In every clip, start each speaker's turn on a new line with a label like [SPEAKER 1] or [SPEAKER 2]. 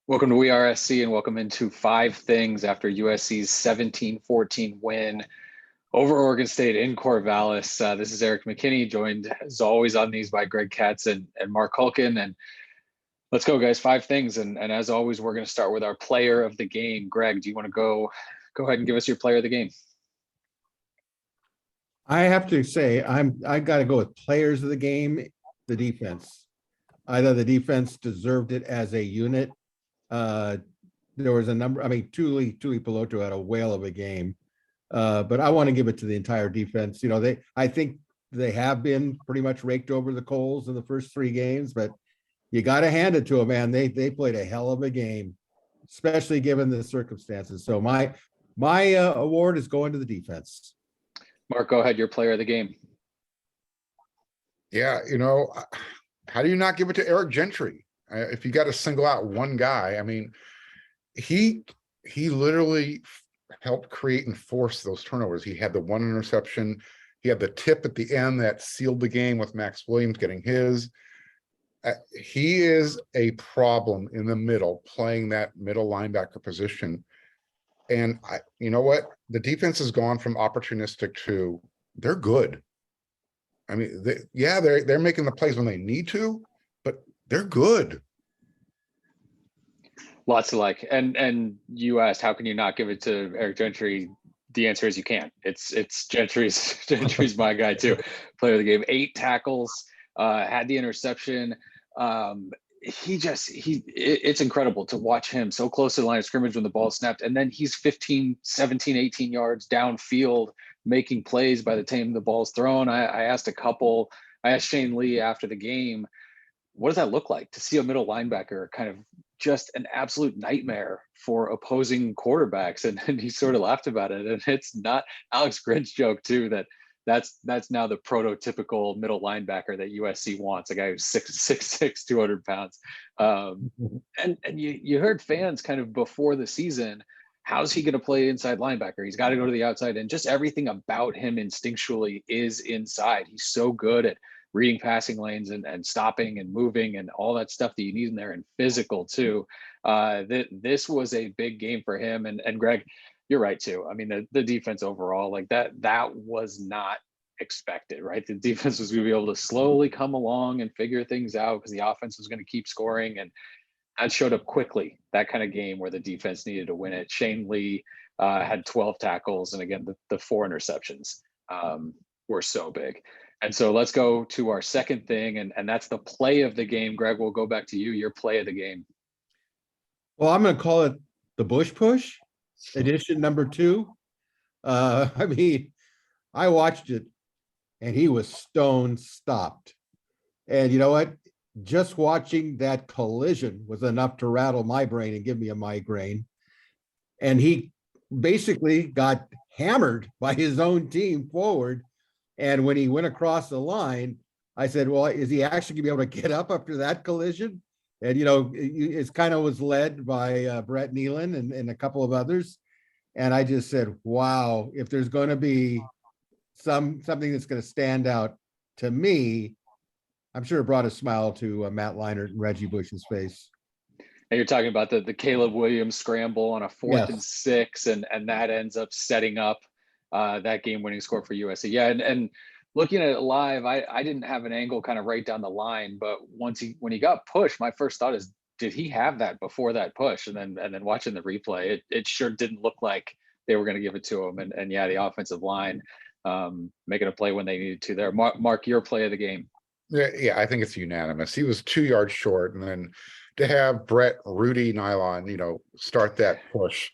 [SPEAKER 1] Welcome to WeAreSC and welcome into Five Things after USC's 17-14 win over Oregon State in Corvallis. This is Erik McKinney, joined as always on these by Greg Katz and Marc Kulkin. And let's go, guys. Five things. And as always, we're going to start with our player of the game. Greg, do you want to go ahead and give us your player of the game?
[SPEAKER 2] I have to say, I got to go with players of the game, the defense. I thought the defense deserved it as a unit. There was a number, Tuli Peloto had a whale of a game. But I want to give it to the entire defense. I think they have been pretty much raked over the coals in the first three games, but you got to hand it to them, man. They played a hell of a game, especially given the circumstances. So my award is going to the defense.
[SPEAKER 1] Marc, go ahead. Your player of the game.
[SPEAKER 3] Yeah, how do you not give it to Eric Gentry? If you got to single out one guy, he literally helped create and force those turnovers. He had the one interception. He had the tip at the end that sealed the game with Max Williams getting his. He is a problem in the middle, playing that middle linebacker position. And you know what? The defense has gone from opportunistic to they're good. They're making the plays when they need to, but they're good.
[SPEAKER 1] Lots to like. And you asked, how can you not give it to Eric Gentry? The answer is you can't. It's Gentry's my guy too. Player of the game, 8 tackles, had the interception. It's incredible to watch him so close to the line of scrimmage when the ball snapped. And then he's 15, 17, 18 yards downfield, making plays by the time the ball's thrown. I asked Shane Lee after the game, what does that look like to see a middle linebacker kind of just an absolute nightmare for opposing quarterbacks? And he sort of laughed about it. And it's not Alex Grin's joke too, that's now the prototypical middle linebacker that USC wants, a guy who's 6'6", 200 pounds. And you heard fans kind of before the season, how's he going to play inside linebacker? He's got to go to the outside, and just everything about him instinctually is inside. He's so good at reading passing lanes and stopping and moving and all that stuff that you need in there, and physical too. This was a big game for him. And Greg, you're right too. The defense overall, like that was not expected, right? The defense was going to be able to slowly come along and figure things out because the offense was going to keep scoring, and that showed up quickly. That kind of game where the defense needed to win it. Shane Lee had 12 tackles, and again, the 4 interceptions were so big. And so let's go to our second thing, and that's the play of the game. Greg, we'll go back to you. Your play of the game.
[SPEAKER 2] Well, I'm going to call it the Bush Push, edition number 2. I watched it, and he was stone stopped. And you know what? Just watching that collision was enough to rattle my brain and give me a migraine. And he basically got hammered by his own team forward. And when he went across the line, I said, well, is he actually gonna be able to get up after that collision? And, it's kind of was led by Brett Nealon and a couple of others. And I just said, wow, if there's going to be something that's going to stand out to me, I'm sure it brought a smile to Matt Leinart and Reggie Bush's face.
[SPEAKER 1] And you're talking about the Caleb Williams scramble on a 4th and 6, and that ends up setting up that game-winning score for USC. Yeah, and looking at it live, I didn't have an angle kind of right down the line, but when he got pushed, my first thought is, did he have that before that push? And then watching the replay, it sure didn't look like they were going to give it to him. And yeah, the offensive line making a play when they needed to there. Marc, your play of the game.
[SPEAKER 3] Yeah, I think it's unanimous. He was 2 yards short, and then to have Brett Rudy Nylon, start that push,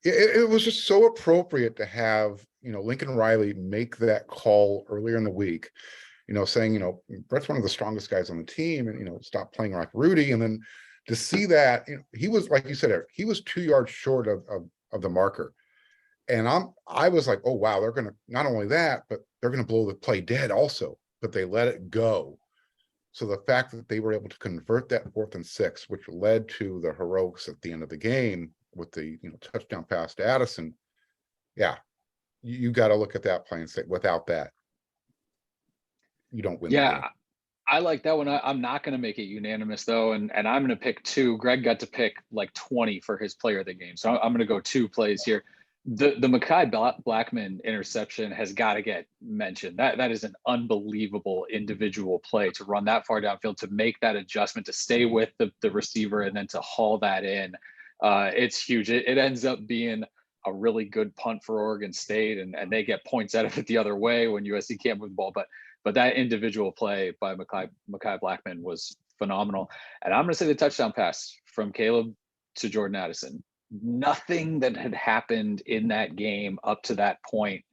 [SPEAKER 3] it was just so appropriate to have Lincoln Riley make that call earlier in the week, saying Brett's one of the strongest guys on the team, and stop playing like Rudy, and then to see that he was, like you said, Eric, he was 2 yards short of the marker, and I was like, oh wow, they're gonna, not only that, but they're gonna blow the play dead also. But they let it go. So the fact that they were able to convert that 4th and 6, which led to the heroics at the end of the game with the touchdown pass to Addison, yeah, you got to look at that play and say, without that, you don't win.
[SPEAKER 1] Yeah, I like that one. I'm not going to make it unanimous though, and I'm going to pick two. Greg got to pick like 20 for his player of the game, so I'm going to go two plays here. The Mekhi Blackman interception has got to get mentioned. That is an unbelievable individual play to run that far downfield, to make that adjustment, to stay with the receiver, and then to haul that in. It's huge. It ends up being a really good punt for Oregon State, and they get points out of it the other way when USC can't move the ball. But that individual play by Mekhi Blackman was phenomenal. And I'm going to say the touchdown pass from Caleb to Jordan Addison. Nothing that had happened in that game up to that point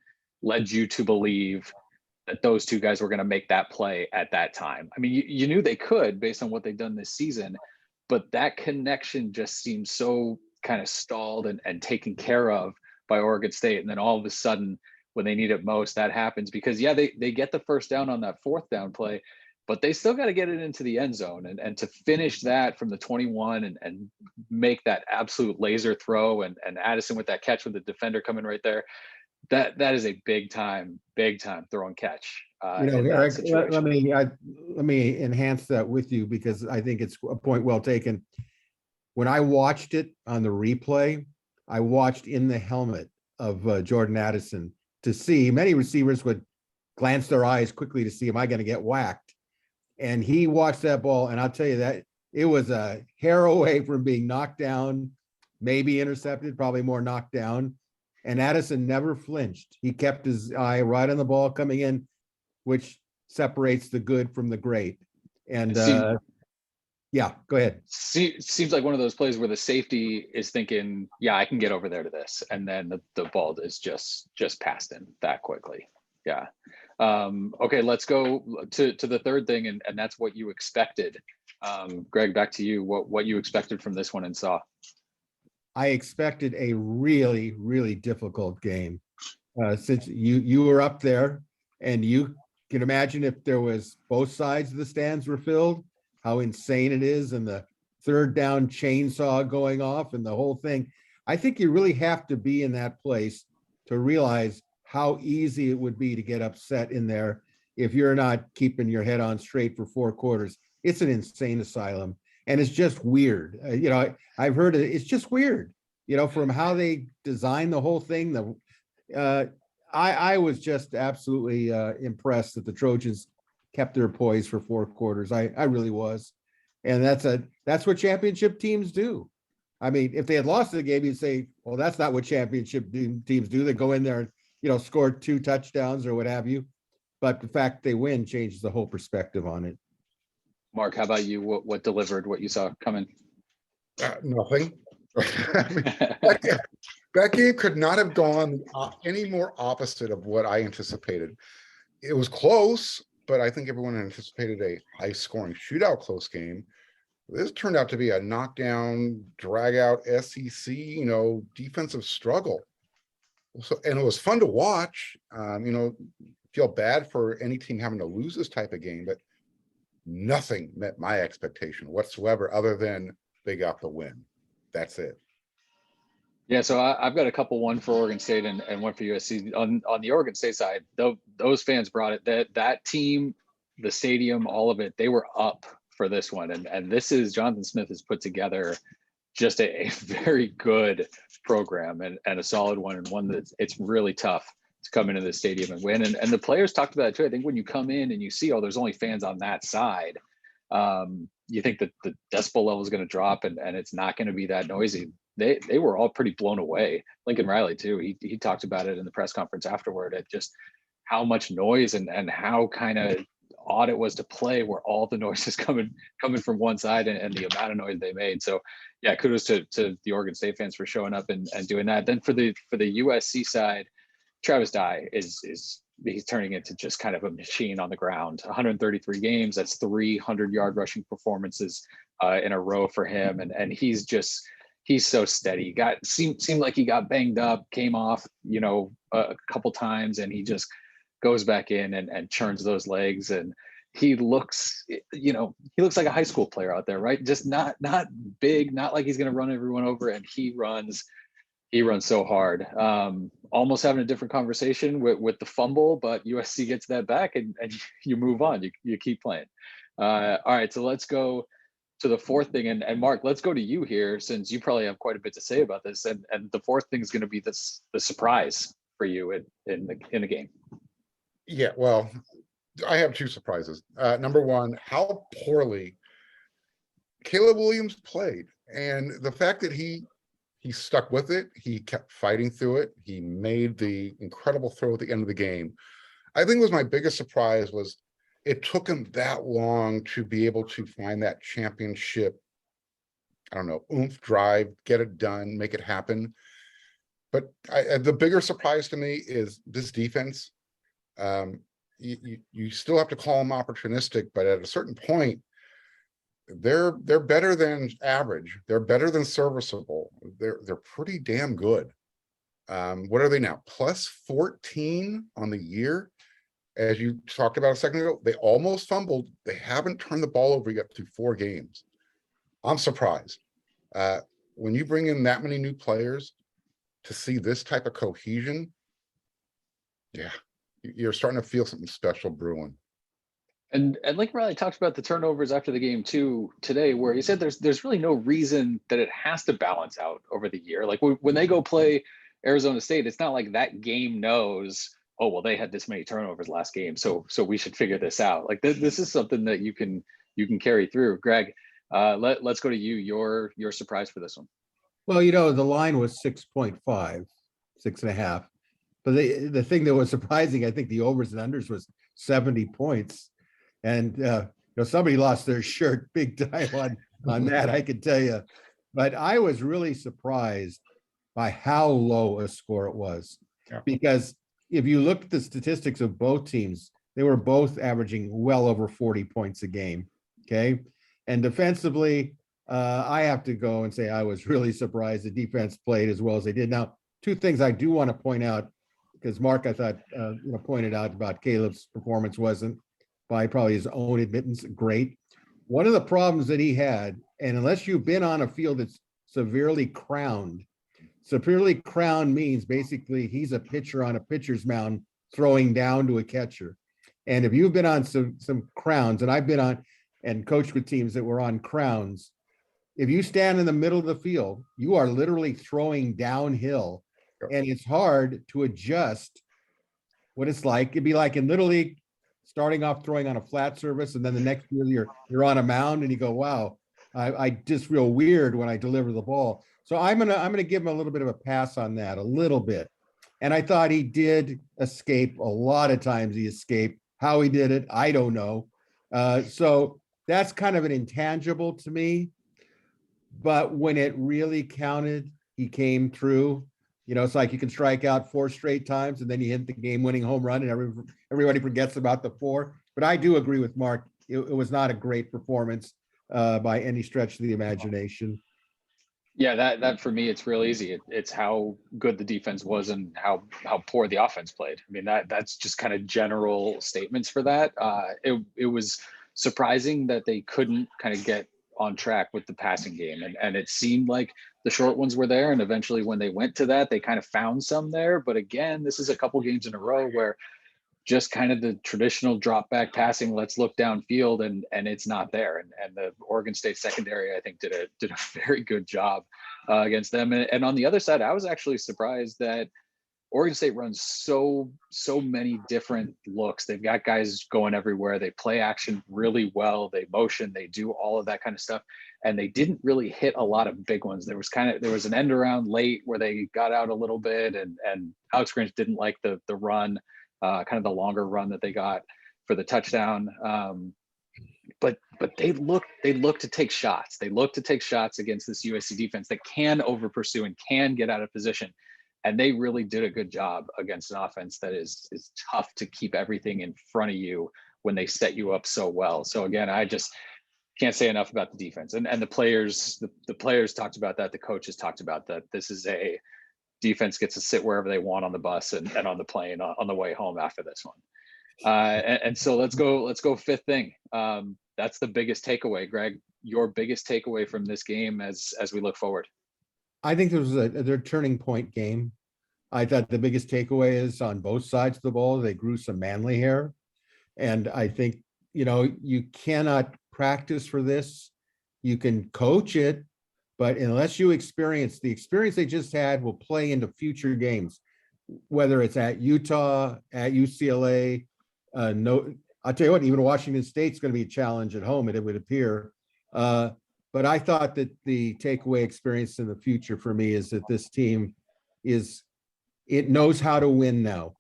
[SPEAKER 1] led you to believe that those two guys were going to make that play at that time. I mean, you knew they could based on what they've done this season, but that connection just seemed so kind of stalled and taken care of by Oregon State. And then all of a sudden, when they need it most, that happens, because they get the first down on that fourth down play, but they still got to get it into the end zone, and to finish that from the 21 and make that absolute laser throw, and Addison with that catch with the defender coming right there. That is a big time throw and catch.
[SPEAKER 2] Eric, let me enhance that with you, because I think it's a point well taken. When I watched it on the replay, I watched in the helmet of Jordan Addison to see. Many receivers would glance their eyes quickly to see, am I going to get whacked? And he watched that ball, and I'll tell you that it was a hair away from being knocked down, maybe intercepted, probably more knocked down. And Addison never flinched. He kept his eye right on the ball coming in, which separates the good from the great. And yeah, go ahead.
[SPEAKER 1] Seems like one of those plays where the safety is thinking, yeah, I can get over there to this. And then the ball is just past him that quickly. Yeah. Okay, let's go to the third thing. And that's what you expected. Greg, back to you. What you expected from this one and saw.
[SPEAKER 2] I expected a really, really difficult game. Since you were up there, and you can imagine if there was both sides of the stands were filled, how insane it is, and the third down chainsaw going off and the whole thing. I think you really have to be in that place to realize how easy it would be to get upset in there if you're not keeping your head on straight for 4 quarters. It's an insane asylum, and it's just weird. I've heard it. It's just weird, from how they designed the whole thing. I was just absolutely impressed that the Trojans kept their poise for 4 quarters. I really was. And that's what championship teams do. I mean, if they had lost the game, you'd say, well, that's not what championship teams do. They go in there and, score 2 touchdowns or what have you. But the fact they win changes the whole perspective on it.
[SPEAKER 1] Marc, how about you? What delivered, what you saw coming?
[SPEAKER 3] Nothing. I mean, that game could not have gone any more opposite of what I anticipated. It was close, but I think everyone anticipated a high-scoring shootout close game. This turned out to be a knockdown, drag-out SEC, defensive struggle. And it was fun to watch. Feel bad for any team having to lose this type of game, but nothing met my expectation whatsoever, other than they got the win. That's it.
[SPEAKER 1] Yeah, so I've got a couple, one for Oregon State and one for USC. On the Oregon State side, those fans brought it. That team, the stadium, all of it, they were up for this one. And this is, Jonathan Smith has put together just a very good program and a solid one, and one that it's really tough to come into the stadium and win. And the players talked about it too. I think when you come in and you see, there's only fans on that side, you think that the decibel level is going to drop and it's not going to be that noisy. They were all pretty blown away. Lincoln Riley too. He talked about it in the press conference afterward, at just how much noise and how kind of odd it was to play where all the noise is coming from one side and the amount of noise they made. So yeah, kudos to the Oregon State fans for showing up and doing that. Then for the USC side, Travis Dye he's turning into just kind of a machine on the ground. 133 games, that's 300-yard rushing performances in a row for him. And he's so steady. Seemed like he got banged up, came off, a couple times, and he just goes back in and churns those legs. And he looks like a high school player out there, right? Just not big, not like he's going to run everyone over. And he runs so hard. Almost having a different conversation with the fumble, but USC gets that back and you move on. You keep playing. All right, so let's go to the fourth thing, and Marc, let's go to you here since you probably have quite a bit to say about this. And the fourth thing is going to be the surprise for you in the game.
[SPEAKER 3] Yeah, well, I have two surprises. Number one, how poorly Caleb Williams played, and the fact that he stuck with it, he kept fighting through it, he made the incredible throw at the end of the game. I think was my biggest surprise was it took him that long to be able to find that championship, I don't know, oomph, drive, get it done, make it happen. But the bigger surprise to me is this defense. You still have to call them opportunistic, but at a certain point, they're better than average. They're better than serviceable. They're pretty damn good. What are they now? Plus 14 on the year. As you talked about a second ago, they almost fumbled. They haven't turned the ball over yet through 4 games. I'm surprised. When you bring in that many new players to see this type of cohesion, yeah, you're starting to feel something special brewing.
[SPEAKER 1] And like Riley talked about the turnovers after the game too today, where he said there's really no reason that it has to balance out over the year. Like when they go play Arizona State, it's not like that game knows, oh well, they had this many turnovers last game, so we should figure this out. Like this is something that you can carry through. Greg, let's go to you. Your surprise for this one.
[SPEAKER 2] Well, you know, the line was 6.5, 6.5. But the thing that was surprising, I think the overs and unders was 70 points. And somebody lost their shirt big time on that, I can tell you. But I was really surprised by how low a score it was.
[SPEAKER 3] Yeah.
[SPEAKER 2] Because if you look at the statistics of both teams, they were both averaging well over 40 points a game. Okay. And defensively, I have to go and say I was really surprised the defense played as well as they did. Now, two things I do want to point out, because Marc, I thought, pointed out about Caleb's performance wasn't, by probably his own admittance, great. One of the problems that he had, and unless you've been on a field that's severely crowned means basically he's a pitcher on a pitcher's mound throwing down to a catcher. And if you've been on some crowns, and I've been on and coached with teams that were on crowns, if you stand in the middle of the field, you are literally throwing downhill, and it's hard to adjust what it's like. It'd be like in Little League, starting off throwing on a flat surface, and then the next year you're on a mound and you go, wow, I just feel weird when I deliver the ball. So I'm gonna give him a little bit of a pass on that, a little bit. And I thought he did escape a lot of times. He escaped. How he did it, I don't know. So that's kind of an intangible to me. But when it really counted, he came through. It's like you can strike out 4 straight times and then you hit the game-winning home run and everybody forgets about the 4. But I do agree with Marc. It was not a great performance by any stretch of the imagination.
[SPEAKER 1] Yeah, that for me, it's real easy. It's how good the defense was and how poor the offense played. I mean, that's just kind of general statements for that. It was surprising that they couldn't kind of get on track with the passing game, and it seemed like the short ones were there, and eventually when they went to that, they kind of found some there. But again, this is a couple games in a row where just kind of the traditional drop back passing, let's look downfield, and it's not there. And the Oregon State secondary, I think, did a very good job against them. And on the other side, I was actually surprised that Oregon State runs so many different looks. They've got guys going everywhere. They play action really well. They motion. They do all of that kind of stuff. And they didn't really hit a lot of big ones. There was an end around late where they got out a little bit, and Alex Grinch didn't like the run, kind of the longer run that they got for the touchdown. But they look to take shots. They look to take shots against this USC defense that can over pursue and can get out of position. And they really did a good job against an offense that is tough to keep everything in front of you when they set you up so well. So again, I just can't say enough about the defense. And the players, the players talked about that. The coaches talked about that. This is a defense gets to sit wherever they want on the bus and on the plane on the way home after this one. And so let's go fifth thing. That's the biggest takeaway. Greg, your biggest takeaway from this game as we look forward.
[SPEAKER 2] I think this was their turning point game. I thought the biggest takeaway is on both sides of the ball, they grew some manly hair. And I think you know, you cannot practice for this. You can coach it, but unless you experience the experience they just had will play into future games, whether it's at Utah, at UCLA. No, I'll tell you what, even Washington State's going to be a challenge at home, it would appear. But I thought that the takeaway experience in the future for me is that this team it knows how to win now.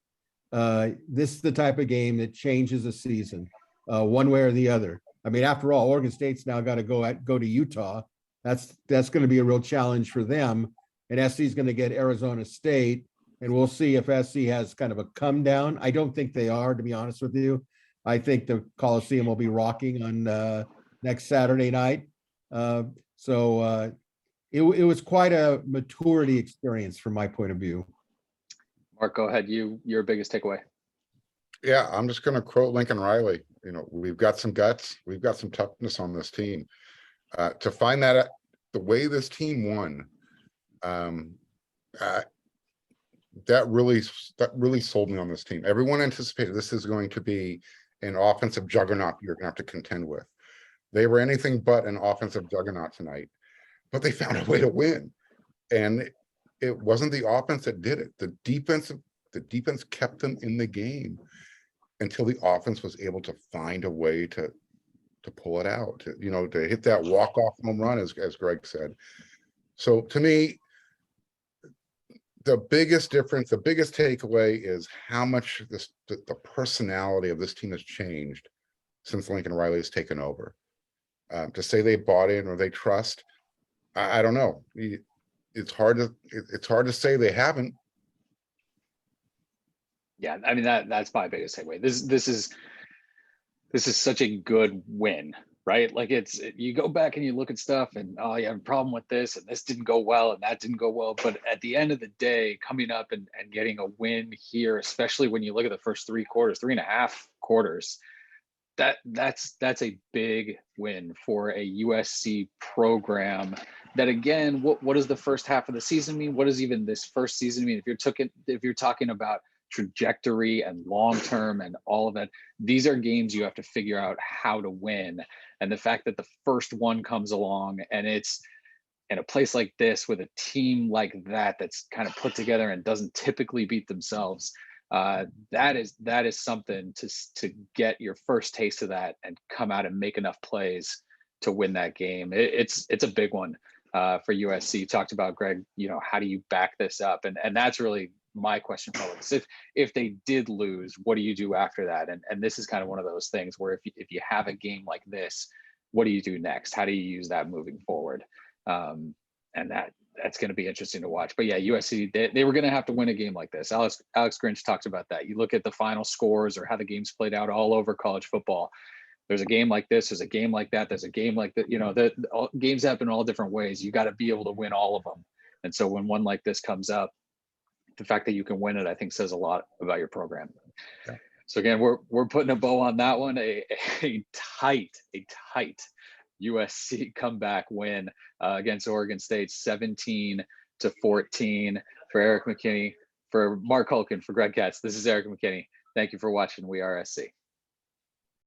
[SPEAKER 2] This is the type of game that changes a season, one way or the other. I mean, after all, Oregon State's now got to go to Utah. That's going to be a real challenge for them. And SC is going to get Arizona State, and we'll see if SC has kind of a come down. I don't think they are, to be honest with you. I think the Coliseum will be rocking on next Saturday night. So it was quite a maturity experience from my point of view.
[SPEAKER 1] Marc, go ahead. Your biggest takeaway.
[SPEAKER 3] Yeah, I'm just going to quote Lincoln Riley. You know, we've got some guts. We've got some toughness on this team. To find that the way this team won, that really sold me on this team. Everyone anticipated this is going to be an offensive juggernaut you're going to have to contend with. They were anything but an offensive juggernaut tonight, but they found a way to win. And it wasn't the offense that did it. The defense kept them in the game until the offense was able to find a way to pull it out, to hit that walk-off home run, as Greg said. So to me, the biggest difference, the biggest takeaway is how much the personality of this team has changed since Lincoln Riley has taken over. To say they bought in or they trust, I don't know. It's hard to say they haven't.
[SPEAKER 1] Yeah, I mean that's my biggest takeaway. This is such a good win, right? Like you go back and you look at stuff and you have a problem with this and this didn't go well and that didn't go well. But at the end of the day, coming up and getting a win here, especially when you look at the first 3.5 quarters, that's a big win for a USC program. That again, what does the first half of the season mean? What does even this first season mean? If you're talking about trajectory and long-term and all of that, these are games you have to figure out how to win. And the fact that the first one comes along and it's in a place like this with a team like that's kind of put together and doesn't typically beat themselves, that is something to get your first taste of that and come out and make enough plays to win that game. It's a big one for USC. You talked about, Greg, how do you back this up? And that's really my question for us. If they did lose, what do you do after that? And this is kind of one of those things where if you have a game like this, what do you do next? How do you use that moving forward? And that's going to be interesting to watch. But yeah, USC, they were going to have to win a game like this. Alex Grinch talked about that. You look at the final scores or how the games played out all over college football. There's a game like this, there's a game like that, there's a game like that. The games happen all different ways. You got to be able to win all of them. And so when one like this comes up, the fact that you can win it, I think, says a lot about your program. Yeah. So again, we're putting a bow on that one. A tight USC comeback win against Oregon State, 17-14 for Erik McKinney, for Marc Kulkin, for Greg Katz. This is Erik McKinney. Thank you for watching WeAreSC.